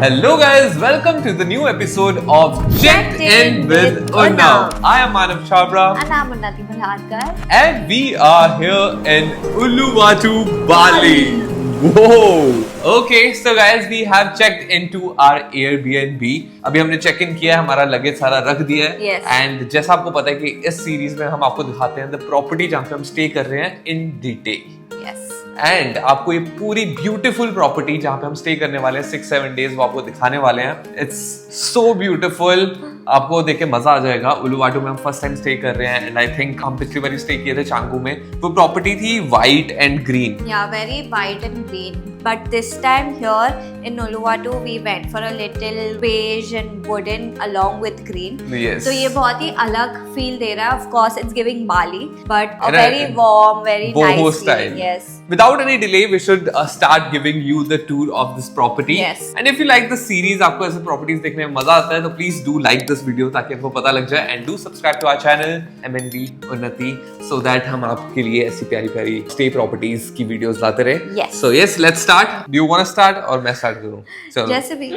Hello guys, welcome to the new episode of Checked In with Unnam. I am Manav Chabra And I'm Unnati Malharkar. and we are here in Uluwatu, Bali. Whoa! Okay, so guys, we have checked into our Airbnb. अभी हमने check in किया है, हमारा luggage सारा रख दिया है. Yes. And जैसा आपको पता है कि इस सीरीज में हम आपको दिखाते हैं द प्रॉपर्टी जहाँ पे हम स्टे कर रहे हैं इन डिटेल. Yes. एंड आपको ये पूरी ब्यूटीफुल प्रॉपर्टी जहाँ पे हम स्टे करने वाले हैं 6-7 डेज वो आपको दिखाने वाले हैं. इट्स सो ब्यूटीफुल, आपको देख के मजा आ जाएगा. उलुवाटू में हम फर्स्ट टाइम स्टे कर रहे हैं एंड आई थिंक हम पिछली बार स्टे किए थे चांगू में. वो प्रॉपर्टी थी white and green. Yeah, very white and green. But this time here in Uluwatu, we went for a little beige and wooden along with green. Yes. So ये बहुत ही अलग feel दे रहा है. Of course, it's giving Bali, but a And very warm, very boho nice style. feeling. Yes. Without any delay, we should start giving you the tour of this property. Yes. And if you like the series, आपको ऐसे properties देखने में मजा आता है तो please do like this video ताकि आपको पता लग जाए. And do subscribe to our channel MNB उन्नति so that हम आपके लिए ऐसी प्यारी प्यारी stay properties की videos लाते रहे. Yes. So yes, let's start. Do you want to start और मैं start करूँ? चलो. जैसे भी.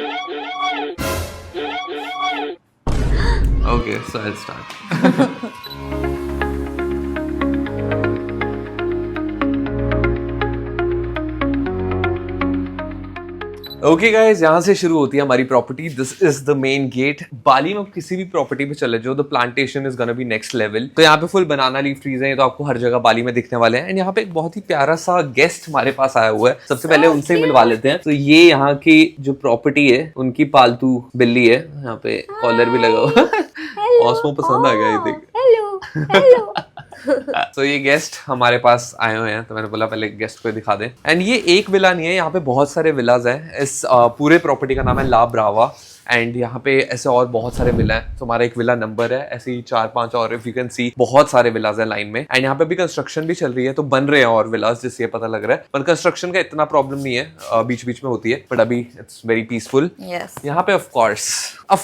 Okay, so I'll start. Okay guys, यहाँ से शुरू होती है हमारी property. This is the main gate. Bali में किसी भी प्रॉपर्टी पे चले जाओ, the plantation is gonna be next level. तो यहाँ पे फुल बनाना लीफ ट्रीज हैं, तो आपको हर जगह बाली में दिखने वाले हैं. एंड यहाँ पे एक बहुत ही प्यारा सा गेस्ट हमारे पास आया हुआ है. सबसे पहले उनसे ही मिलवा लेते हैं. तो ये यहाँ की जो प्रॉपर्टी है उनकी पालतू बिल्ली है. यहाँ पे कॉलर भी लगा हुआ. ऑस्मो पसंद आ गया ये देख. Hello. तो ये गेस्ट हमारे पास आए हुए हैं, तो मैंने बोला पहले गेस्ट को दिखा दें. एंड ये एक विला नहीं है, यहाँ पे बहुत सारे विलाज हैं. इस पूरे प्रॉपर्टी का नाम है ला ब्रावा. एंड यहाँ पे ऐसे और बहुत सारे विला हैं. तो हमारा एक विला नंबर है, ऐसे ही 4-5 और इफ यू कैन सी बहुत सारे विलाज हैं लाइन में. एंड यहाँ पे भी कंस्ट्रक्शन भी चल रही है, तो बन रहे हैं और विलाज, जिससे पता लग रहा है. पर कंस्ट्रक्शन का इतना प्रॉब्लम नहीं है, बीच बीच में होती है, बट अभी इट्स वेरी पीसफुल. Yes. यहाँ पे of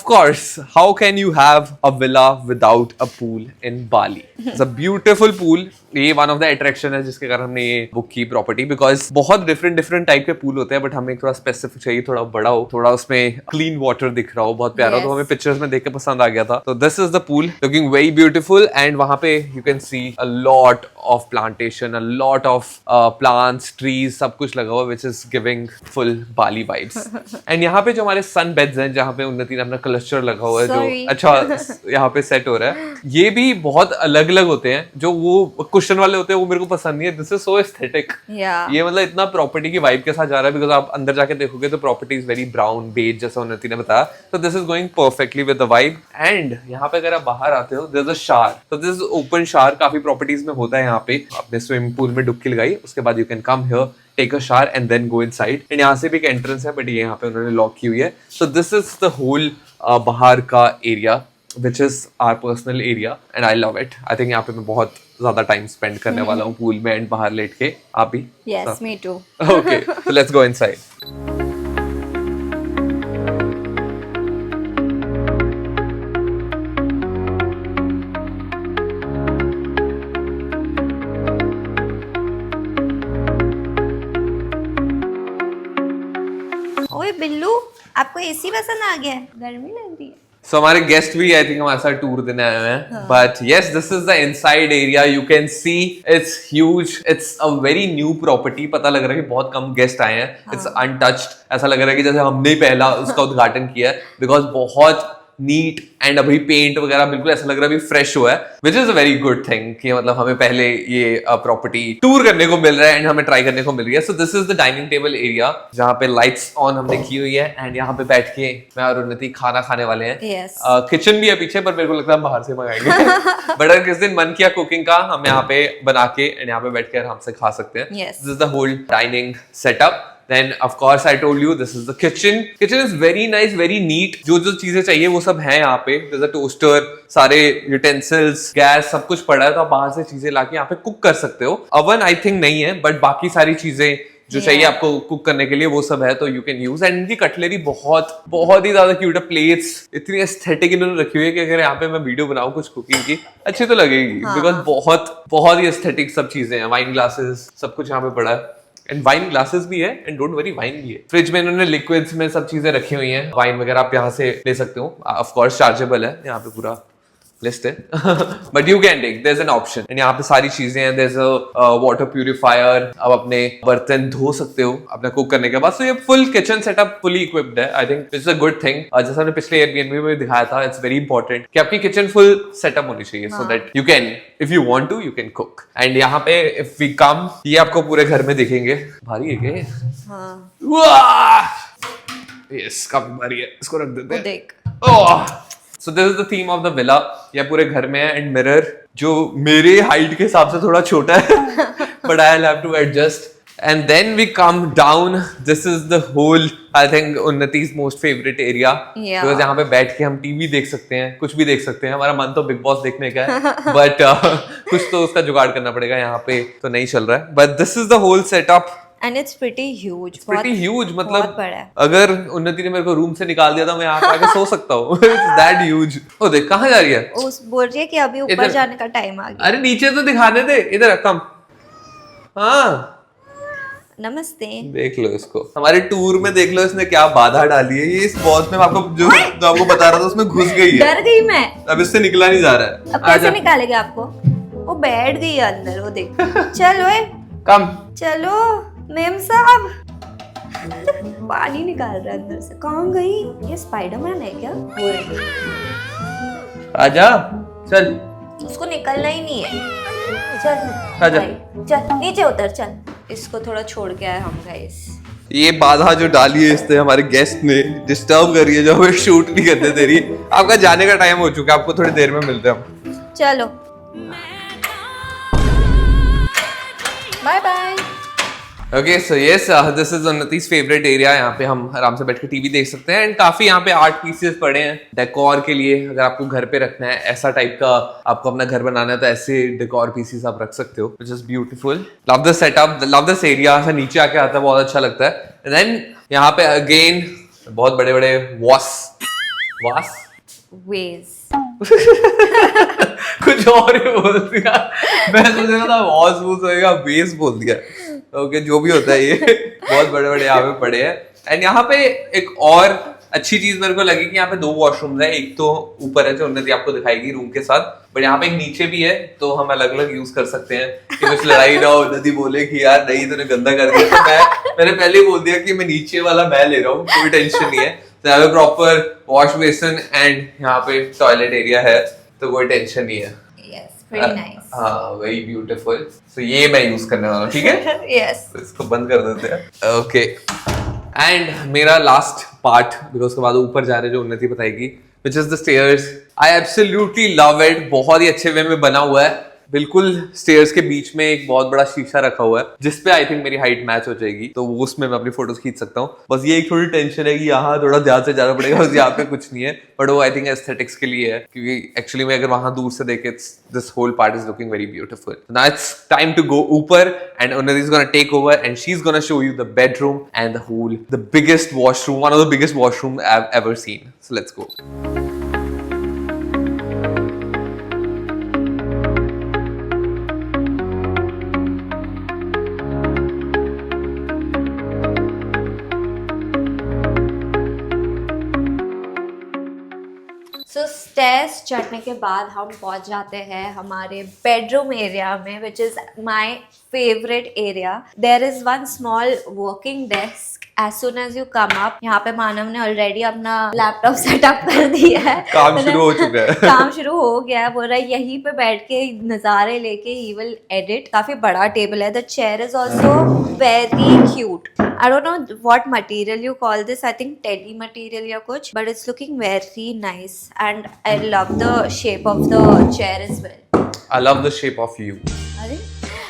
course how can you have a villa without a pool in Bali? It's a beautiful pool. ये वन ऑफ द अट्रैक्शन है जिसके कारण हमने ये बुक की प्रॉपर्टी, बिकॉज बहुत डिफरेंट टाइप के पूल होते हैं, बट हमें थोड़ा स्पेसिफिक चाहिए, थोड़ा बड़ा हो, थोड़ा उसमें क्लीन वाटर दिख रहा हो, बहुत प्यारा. Yes. तो हमें पिक्चर्स में देख के पसंद आ गया था. तो this is the pool, looking very beautiful. And वहां पे you can C a lot of plantation, a lot of plants, trees, सब कुछ लगा हुआ, which is giving full Bali vibes. And यहाँ पे जो हमारे सन बेड्स हैं, जहाँ पे उन्नति ने अपना क्लस्टर लगा हुआ है, जो अच्छा यहाँ पे सेट हो रहा है, ये भी बहुत अलग अलग होते हैं. जो वो कुशन वाले होते हैं वो मेरे को पसंद नहीं है. This is so aesthetic. Yeah. ये मतलब इतना प्रॉपर्टी की वाइब के साथ जा रहा है, बिकॉज आप अंदर जाके देखोगे तो property is very brown beige, जैसा उन्नति ने बताया. तो this is going perfectly with the vibe. And यहाँ पे अगर आप बाहर आते हो, देयर इज अ शावर. तो दिस इज ओपन शावर, काफी प्रॉपर्टीज में होता है. यहाँ पे आपने स्विमिंग पूल में डुबकी लगाई, उसके बाद you can come here, take a shower and then go inside. And यहाँ से भी एक एंट्रेंस है, बट ये यहाँ पे उन्होंने लॉक की हुई है. So this is the whole बाहर का area, which is our personal area and I love it. I think यहाँ पे मैं बहुत ज़्यादा टाइम स्पेंड करने वाला हूँ पूल में एंड बाहर लेट के. आप भी? Yes, me too. Okay, so let's go inside. ओए बिल्लू, आपको एसी पसंद आ गया है? गर्मी लग रही है. So हमारे गेस्ट भी आई थिंक हमारे साथ टूर देने आए हुए हैं. But yes, this is the inside area. You can see it's huge. It's a very new property. पता लग रहा है कि बहुत कम गेस्ट आए हैं. It's untouched. ऐसा लग रहा है कि जैसे हमने ही पहला उसका उद्घाटन किया है, बिकॉज बहुत नीट एंड अभी पेंट वगैरह बिल्कुल ऐसा लग रहा है अभी फ्रेश हुआ है, which is a very good thing कि मतलब हमें पहले ये प्रॉपर्टी टूर करने को मिल रहा है एंड हमें ट्राई करने को मिल रही है. So this is the dining table area, जहाँ पे लाइट्स ऑन हमने की हुई है. एंड यहाँ पे बैठ के मैं और उन्नति खाना खाने वाले हैं. Yes. किचन भी है पीछे, पर मेरे को लगता है हम बाहर से मंगाएंगे. बट अगर किस दिन मन किया कुकिंग का, हम यहाँ पे बना के एंड यहाँ पे बैठ के आराम से खा सकते हैं. Yes. This is the whole dining setup. Then of course I told you this is the kitchen. Kitchen is very nice, very neat. जो जो चीजें चाहिए वो सब है यहाँ पे. There's a toaster, सारे utensils, गैस, सब कुछ पड़ा है, तो आप बाहर से चीजें लाके यहाँ पे कुक कर सकते हो. अवन आई थिंक नहीं है, बट बाकी सारी चीजें जो चाहिए आपको कुक करने के लिए वो सब है, तो यू कैन यूज. एंड इनकी कटलरी बहुत बहुत ही ज्यादा क्यूट है. प्लेट्स इतनी एस्थेटिक इन्होंने रखी हुई है कि अगर यहाँ पे मैं वीडियो बनाऊं कुछ कुकिंग की, अच्छी तो लगेगी, बिकॉज बहुत बहुत ही एस्थेटिक सब चीजें हैं. वाइन ग्लासेस, सब कुछ यहाँ पे पड़ा है. एंड वाइन ग्लासेस भी है एंड डोंट वरी वाइन भी है। फ्रिज में इन्होंने लिक्विड्स में सब चीजें रखी हुई हैं, वाइन वगैरह आप यहाँ से ले सकते हो, ऑफ कोर्स चार्जेबल है, यहाँ पे पूरा लिस्ट है but you can take, there is an option and यहाँ पे सारी चीजें हैं, there is a water purifier, आप अपने बर्तन धो सकते हो अपना कुक करने के बाद। सो ये full kitchen setup fully equipped है, I think it's a good thing. जैसा हमने पिछले एयरबीएनबी में दिखाया था, इट्स वेरी इंपॉर्टेंट कि आपकी किचन फुल सेटअप होनी चाहिए so that you can, if you want to, you can cook. And यहाँ पे इफ वी कम, ये आपको पूरे घर में दिखेंगे। भारी है क्या? हाँ, यस काफी भारी है, इसको रख देते हैं। देख, So this is the theme of the villa. ये पूरे घर में है एंड मिरर जो मेरे हाइट के हिसाब से थोड़ा छोटा है but I'll have to adjust. And then we come down. This is the whole, I think, Unnati's most favorite area. Yeah. Because यहाँ पे बैठ के हम टीवी देख सकते हैं, कुछ भी देख सकते हैं। हमारा मन तो बिग बॉस देखने का है but कुछ तो उसका जुगाड़ करना पड़ेगा, यहाँ पे तो नहीं चल रहा है। But this is the whole setup. and it's pretty huge. Pretty huge, बहुत मतलब बड़ा है। अगर उन्नति ने मेरे को रूम से निकाल दिया था, मैं यहाँ पे आके सो सकता हूँ। It's that huge. ओ देख कहाँ जा रही है? उस बोल रही है कि अभी ऊपर इधर। जाने का टाइम आ गया। अरे नीचे तो दिखाने दे, इधर कम। हाँ नमस्ते। देख लो इसको, हमारे टूर में देख लो इसने क्या बाधा डाली है। ये इस बॉस में आपको जो आपको बता रहा था उसमें घुस गई है। डर गई मैं। अब इससे निकला नहीं जा रहा है। अब कैसे निकालेंगे आपको? वो बैठ गई है अंदर, वो देख। चल ओए, कम। चलो मेम साहब। पानी निकाल रहा है अंदर से। कहाँ गई? ये स्पाइडरमैन है क्या? वो रही। आजा, चल। उसको निकलना ही नहीं है। चल आजा। चल नीचे उतर, चल। इसको थोड़ा छोड़ के आए हम गाइस। ये बाधा जो डाली है इसने हमारे गेस्ट ने, डिस्टर्ब कर रही है, जो हमें शूट नहीं करते दे रही। आपका जाने का टाइम हो चुका है, आपको थोड़ी देर में मिलते हैं हम। चलो bye bye. Okay so yes, this is उन्नति's फेवरेट एरिया। यहाँ पे हम आराम से बैठ के टीवी देख सकते हैं एंड काफी यहाँ पे आर्ट पीसेस पड़े हैं डेकोर के लिए। अगर आपको घर पे रखना है, ऐसा टाइप का आपको अपना घर बनाना है, तो ऐसे डेकोर पीसेस आप रख सकते हो, which is beautiful. Love the setup, love this area. नीचे आके आता है बहुत अच्छा लगता है। एंड देन यहाँ पे अगेन बहुत बड़े बड़े वास वेज कुछ और ही बोल दिया। मैं सोच रहा था वॉस वूस होएगा, बेस बोल दिया। ओके जो भी होता है, ये बहुत बड़े बड़े यहाँ पे पड़े हैं। एंड यहाँ पे एक और अच्छी चीज मेरे को लगी कि यहाँ पे 2 वॉशरूम है। एक तो ऊपर है जो उन्नति आपको दिखाएगी रूम के साथ, बट यहाँ पे एक नीचे भी है, तो हम अलग अलग यूज कर सकते हैं कि कुछ लड़ाई ना हो, उन्नति बोले कि यार नहीं तूने गंदा कर दिया, तो मैंने पहले ही बोल दिया कि मैं नीचे वाला मैं ले रहा हूँ, कोई टेंशन नहीं है। तो प्रॉपर वॉश बेसिन एंड यहाँ पे टॉयलेट एरिया है, तो कोई टेंशन नहीं है। Pretty nice. हाँ वेरी ब्यूटीफुल। सो ये मैं यूज करने वाला हूँ, ठीक है? Yes. तो इसको बंद कर देते हैं। ओके एंड मेरा लास्ट पार्ट, बिकॉज उसके बाद ऊपर जा रहे जो उन्नति बताएगी, which is the stairs. I absolutely love it. बहुत ही अच्छे वे में बना हुआ है। बिल्कुल स्टेयर्स के बीच में एक बहुत बड़ा शीशा रखा हुआ है, जिसपे आई थिंक मेरी हाइट मैच हो जाएगी, तो वो उसमें मैं अपनी फोटोज खींच सकता हूँ। बस ये एक थोड़ी टेंशन है कि यहाँ थोड़ा ध्यान से जाना पड़ेगा, बस यहाँ पे कुछ नहीं है, बट वो आई थिंक एस्थेटिक्स के लिए है, क्योंकि एक्चुअली में अगर वहां दूर से देखे, this whole part is looking very beautiful. Now it's time to go ऊपर and Unnati is gonna take over and she is gonna show you the bedroom and the biggest washroom, one of the biggest washroom I have ever seen. So let's go. Stairs चढ़ने के बाद हम पहुंच जाते हैं हमारे bedroom area में, which is my favourite area. There is one small working desk as soon as you come up. यहाँ पे मानव ने ऑलरेडी अपना लैपटॉप सेटअप कर दिया है, काम शुरू हो चुका है। काम शुरू हो गया है। बोल रहा है यहीं पे बैठ के नज़ारे लेके ही विल एडिट। काफी बड़ा टेबल है। The chair is also very cute. I don't know what material you call this. I think teddy material या कुछ, but it's looking very nice and I love the shape of the chair as well. I love the shape of you. अरे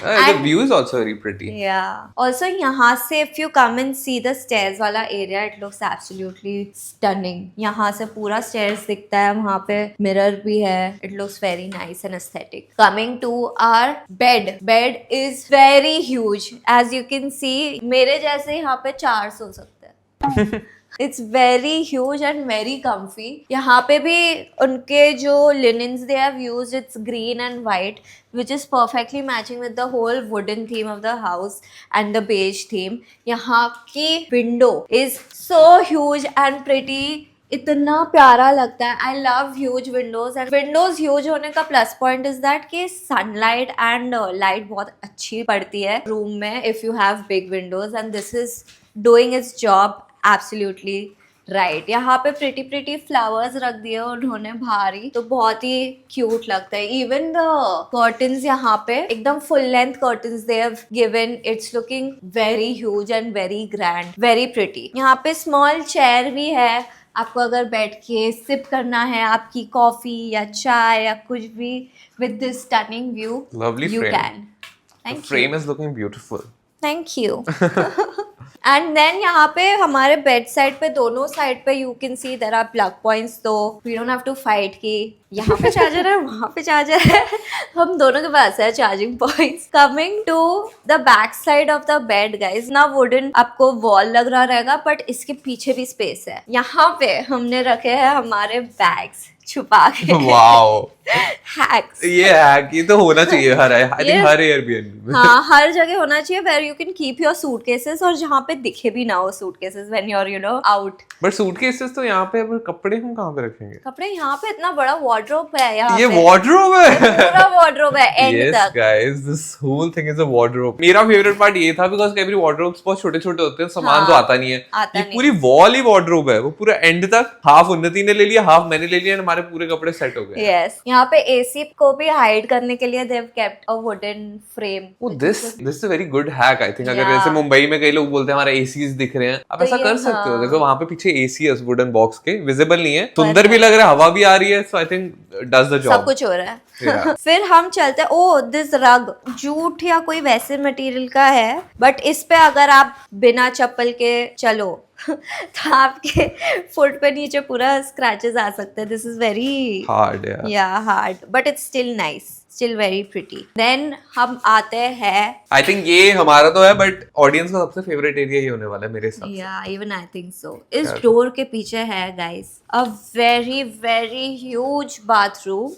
The view is also very pretty. Yeah. Also यहाँ से if you come and see the stairs वाला area, it looks absolutely stunning. यहाँ से पूरा stairs दिखता है, वहाँ पे mirror भी है. It looks very nice and aesthetic. Coming to our bed. Bed is very huge. As you can see, मेरे जैसे यहाँ पे 4 सो सकते हैं. It's very huge and very comfy. यहाँ पे भी उनके जो linens they have used, it's green and white, which is perfectly matching with the whole wooden theme of the house and the beige theme. यहाँ की window is so huge and pretty. इतना प्यारा लगता है. I love huge Windows and Windows huge होने का plus point is that कि sunlight and light बहुत अच्छी पड़ती है रूम में if you have big Windows and this is doing it's job absolutely right. यहाँ पे प्रिटी प्रिटी फ्लावर्स रख दिए उन्होंने भारी, तो बहुत ही क्यूट लगता है. इवन द कर्टन्स यहाँ पे एकदम full length curtains they have given. It's looking very huge and very grand, very pretty. यहाँ पे स्मॉल चेयर भी है. आपको अगर बैठ के सिप करना है आपकी कॉफी या चाय या कुछ भी with this stunning view, Lovely you frame. can. The Thank you. frame is looking beautiful. Thank you. And then यहाँ पे हमारे बेड साइड पे दोनों साइड पे you can see there are plug points, तो we don't have to fight कि यहाँ पे चार्जर है वहाँ पे चार्जर है. हम दोनों के पास है charging points. Coming to the back side of the bed guys, ना वुडन आपको वॉल लग रहा रहेगा बट इसके पीछे भी स्पेस है. यहाँ पे हमने रखे हैं हमारे बैग्स छुपा के. Wow. हैक्स. ये हैक ये तो होना चाहिए हर आई थिंक हर एयरबीएनबी में. हाँ, हर जगह होना चाहिए where you can keep your suitcases और जहाँ पे दिखे भी ना हो suitcases when you are you know out. But suitcases तो यहाँ पे, अब कपड़े हम कहाँ पे रखेंगे? कपड़े यहाँ पे इतना बड़ा वार्डरोब है. यहाँ ये पे वार्डरोब है. पूरा वार्डरोब है एंड Yes तक. guys, this whole thing is a wardrobe. मेरा फेवरेट पार्ट ये था बिकॉज एवरी वार्डरोब्स बहुत छोटे छोटे होते हैं, सामान हाँ, तो आता नहीं है. आता ये नहीं. पूरी वॉल ही वार्डरोब है, वो पूरा एंड तक. हाफ उन्नति ने ले लिया, हाफ मैंने ले लिया, and हमारे पूरे कपड़े सेट हो गए. यस. यहाँ पे एसी को भी हाइड करने के लिए they have kept a wooden frame. Oh, this is a very good hack I think. अगर Yeah. जैसे मुंबई में कई लोग बोलते हैं हमारे एसीज दिख रहे हैं, आप तो ऐसा ये कर सकते हो. हाँ. देखो वहां पे पीछे एसी है उस वुडन बॉक्स के, विजिबल नहीं है, सुंदर भी लग रहा है, हवा भी आ रही है, so I think does the sub job. कुछ हो रहा है. Yeah. फिर हम चलते हैं. ओ दिस रग जूट या कोई वैसे मटेरियल का है बट इस पे अगर आप बिना चप्पल के चलो तो आपके फुट पे नीचे पूरा स्क्रैचेस आ सकते हैं. दिस इज वेरी हार्ड यार. yeah hard but it's still nice, still very pretty. then हम आते हैं. आई थिंक ये हमारा तो है बट ऑडियंस का सबसे फेवरेट एरिया ही होने वाला है मेरे हिसाब से. yeah even I think so. इस डोर के पीछे है guys a very very huge bathroom.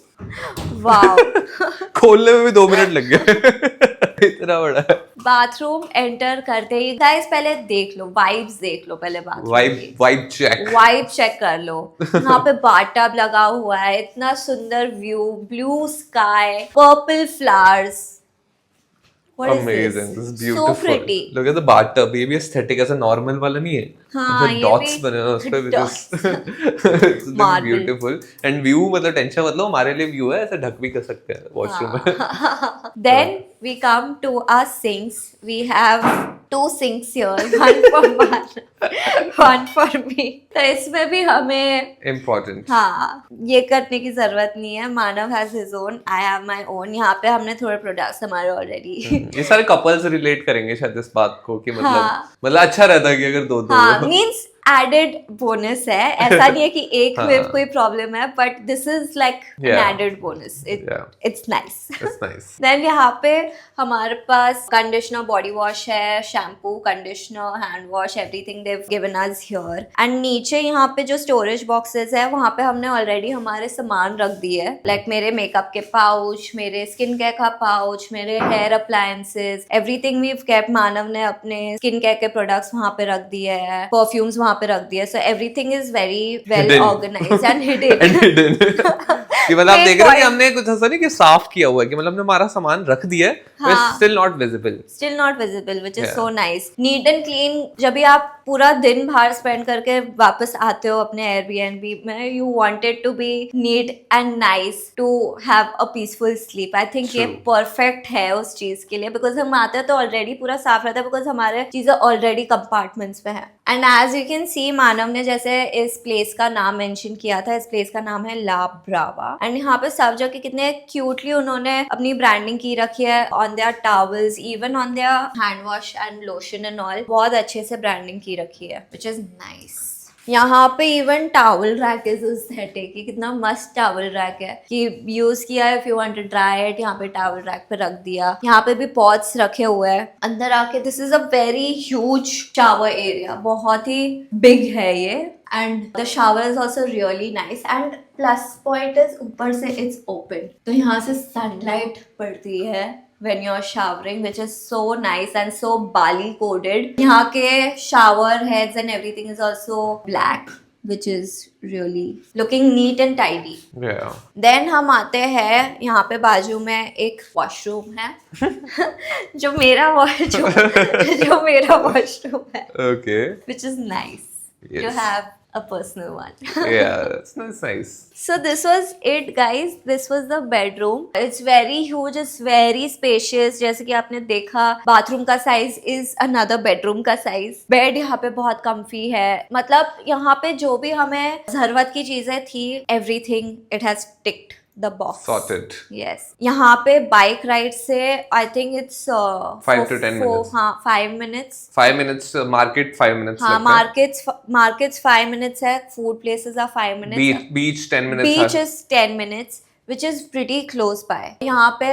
wow. खोलने में भी 2 मिनट लग गए. इतना बड़ा है. बाथरूम एंटर करते ही गाइस पहले देख लो, वाइब्स देख लो पहले bathroom vibe check. Vibe check कर लो. यहाँ पे बाथटब लगा हुआ है, इतना सुंदर view, blue sky, purple flowers. Amazing. This is beautiful. So pretty. Look at the bathtub. ये भी aesthetic ऐसा नॉर्मल वाला नहीं है. हाँ, ये डॉट्स भी बने हैं उस पे भी. dots. It's Marble. beautiful. And view मतलब टेंशन मतलब हमारे लिए व्यू है, ऐसे ढक भी कर सकते हैं वॉशरूम में. Then we come to our sinks. We have 2 sinks here, one for Manav, one for me. तो इसमें भी हमें Important. हाँ ये करने की जरूरत नहीं है. Manav has his own, I have my own. यहाँ पे हमने थोड़े प्रोडक्ट्स हमारे ऑलरेडी. ये सारे कपल्स रिलेट करेंगे शायद इस बात को कि हाँ. मतलब अच्छा रहता है कि अगर दो हाँ मीन्स एडेड बोनस है. ऐसा नहीं है कि एक में हाँ. कोई प्रॉब्लम है but this is like an Yeah. Added bonus. Yeah. It's nice. That's nice. Then यहाँ पे हमारे पास कंडीशनर, बॉडी वॉश है, shampoo, conditioner, hand wash, everything they've given us here. And नीचे यहाँ पे जो स्टोरेज बॉक्सेस है वहाँ पे हमने ऑलरेडी हमारे सामान रख दिए है. लाइक मेरे मेकअप के पाउच, मेरे स्किन केयर का पाउच, मेरे hair appliances, everything we've kept. Manav ने अपने स्किन केयर के प्रोडक्ट्स वहाँ पे रख दिए है, परफ्यूम्स वहाँ पे रख दिए. So everything is very well Hidden. Organised and hidden. And hidden. कि मतलब आप देख रहे हैं कि हमने कुछ ऐसा नहीं कि साफ किया हुआ है, कि मतलब हमने हमारा सामान रख दिया है, हाँ. Still not visible. Still not visible, which is Yeah. so nice. Neat and clean. जब भी आप पूरा दिन बाहर स्पेंड करके वापस आते हो अपने Airbnb में, you want it to be neat and nice to have a peaceful sleep. I think ये True. perfect है उस चीज के लिए, because हम आते हैं तो ऑलरेडी पूरा साफ रहता है, because हमारे चीजें ऑलरेडी कंपार्टमेंट्स में है. And as you can see Manav ने जैसे इस प्लेस का नाम मेंशन किया था, इस प्लेस का नाम है ला ब्रावा. एंड यहाँ पे सब जगह कितने क्यूटली उन्होंने अपनी ब्रांडिंग की रखी है on their towels, even on their hand wash and lotion and all. बहुत अच्छे से ब्रांडिंग की रखी है, विच इज नाइस. यहाँ पे even towel rack is aesthetic कि कितना मस्त टॉवल रैक है कि यूज किया if you want to dry it, यहाँ पे टॉवल रैक पे रख दिया। यहाँ पे भी पॉट्स रखे हुए हैं। अंदर आके this is a very huge shower area, बहुत ही बिग है ये and the shower is also really nice and plus point is ऊपर से इट्स ओपन, तो यहाँ से सनलाइट पड़ती है when you're showering, which is so nice and so Bali coded. यहाँ के shower heads and everything is also black, which is really looking neat and tidy. Yeah. Then हम आते हैं यहाँ पे बाजू में एक वॉशरूम है जो मेरा वॉशरूम है. Okay. Which is nice. Yes. To have a personal one. Yeah, that's nice. So this was it guys, this was the bedroom. It's very huge, it's very spacious. जैसे कि आपने देखा बाथरूम का size is another bedroom का size. Bed यहाँ पे बहुत comfy है, मतलब यहाँ पे जो भी हमें जरूरत की चीजें थी everything it has ticked the box. Sorted. Yes. यहाँ पे बाइक राइड से I think it's 5 to 10 minutes. हाँ 5 minutes. 5 minutes market, 5 minutes. हाँ लगता है. markets 5 minutes है, food places are 5 minutes. Beach 10 minutes. Beach is 10 minutes, which is pretty close by. यहाँ पे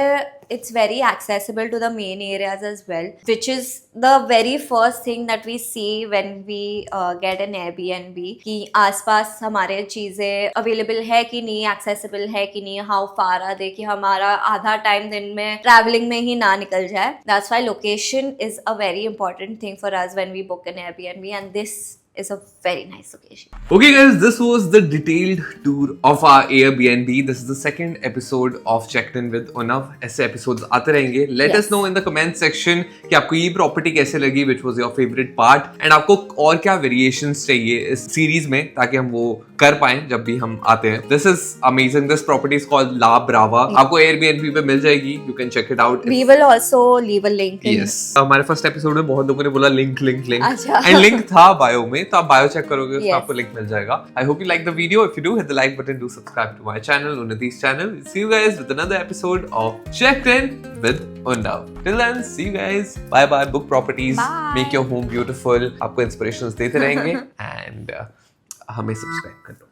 it's very accessible to the main areas as well, which is the very first thing that we see when we get an Airbnb कि आसपास हमारे चीज़ें available है कि नहीं, accessible है कि नहीं, how far are they, कि हमारा आधा टाइम दिन में traveling में ही ना निकल जाए. That's why location is a very important thing for us when we book an Airbnb, and this is a very nice location. Okay guys, this was the detailed tour of our Airbnb. This is the second episode of Checked In with Unav. ऐसे episodes आते रहेंगे. Let us know in the comment section कि आपको ये property कैसे लगी, which was your favorite part, and आपको और क्या variations चाहिए इस series में ताकि हम वो कर पाएं जब भी हम आते हैं. This is amazing. This property is called La Brava. आपको Airbnb पे मिल जाएगी. You can check it out. We will also leave a link. Yes. हमारे first episode में बहुत लोगों ने बोला link. अच्छा. And link था bio में, तो आप बायो चेक करोगे उसमें Yes. आपको लिंक मिल जाएगा. I hope you like the video. If you do, hit the like button. Do subscribe to my channel, Unnati's channel. See you guys with another episode of Checked In with Unnav. Till then, see you guys. Bye bye. Book properties. Bye. Make your home beautiful. आपको inspirations देते रहेंगे and हमें subscribe कर दो.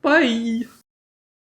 Bye.